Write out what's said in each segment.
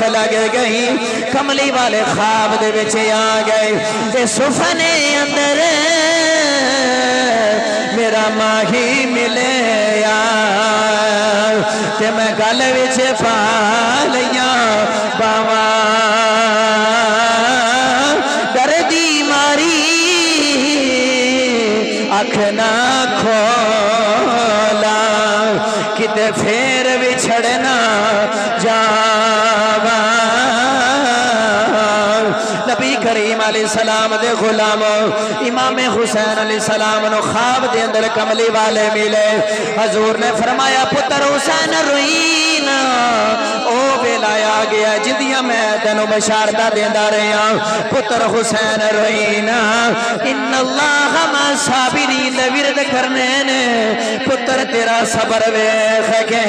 لگ گئی کملی والے خواب دے وچ آ گئے تے سفنے اندر میرا ماہی ملے تے میں گل وچ پا لیاں باواں دردی ماری اکھ نہ کھولا کتے پھر بچھڑنا جاواں نبی کریم علیہ السلام دے غلام امام حسین علیہ السلام نو خواب دے اندر کملی والے ملے حضور نے فرمایا پتر حسین روئینا او ویلایا گیا جدیاں میں تینوں بشارتہ دیندہ رہا پتر حسین روئینا ان اللہ ما صابرین ورد کرنے نے پتر تیرا صبر ویخ کے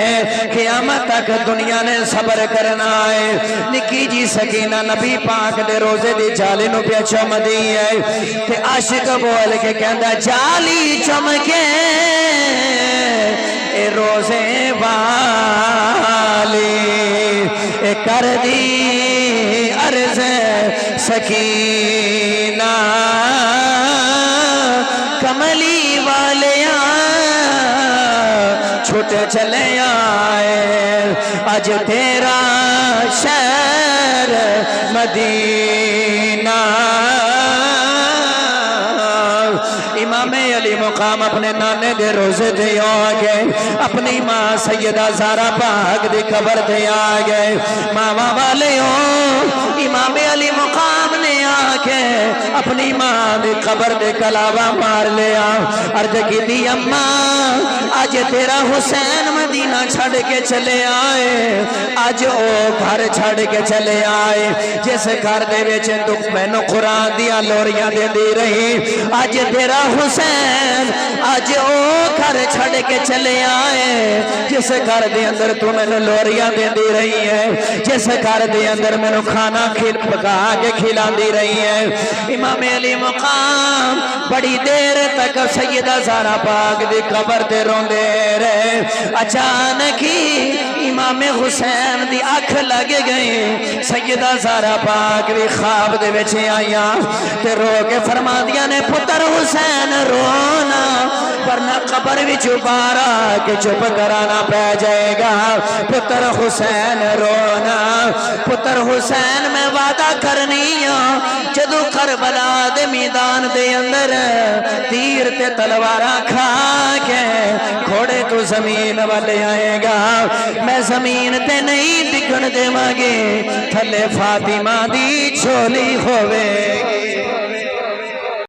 قیامت تک دنیا نے صبر کرنا ہے نکی جی سکینہ نبی پاک دے روزے دی جالی نو پیا چمدی ہے تے عاشق بول کے کہندا جالی چمکے اے روزے والی اے کر دی عرض سکینہ کملی والیاں چھوٹ چلے آئے آج تیرا شہر مدینہ امام علی مقام اپنے نانے دے روزے دے آگے اپنی ماں سیدہ زہرا پاک دی قبر دے آگے ماما والے امام علی مقام نے آگے اپنی ماں دی قبر دے کلاوہ مار لیا عرض کی دی اماں آج تیرا حسین مدینہ چھڑ کے چلے آئے آج او گھر چھڑ کے چلے آئے جس گھر دے بیچے دکھ بینو قرآن دیا لوریاں دے دی رہی آج تیرا حسین آج او گھر چھڑ کے چلے آئے جس گھر دے اندر تو میں نے لوریاں دے دی رہی ہے جس گھر دے اندر میں نے کھانا پکا کے کھلا دی رہی ہے امام علی مقام بڑی دیر تک سیدہ زہرا پاک دی قبر تے روندے رہے اچانک ہی امام حسین دی آنکھ لگ گئی سیدہ زہرا پاک بھی خواب دے وچے آئیاں تے رو کے فرما دیا نے پتر حسین رونا ورنہ قبر بھی چپارا کہ چپ کرانا پہ جائے گا پتر حسین رونا پتر حسین میں وعدہ کرنی جدو کربلا دے میدان دے اندر تیر تے تلوارہ کھا کے گھوڑے تو زمین والے آئے گا میں زمین تے نہیں ڈگن دے مانگے تھلے فاطمہ دی چھولی ہوئے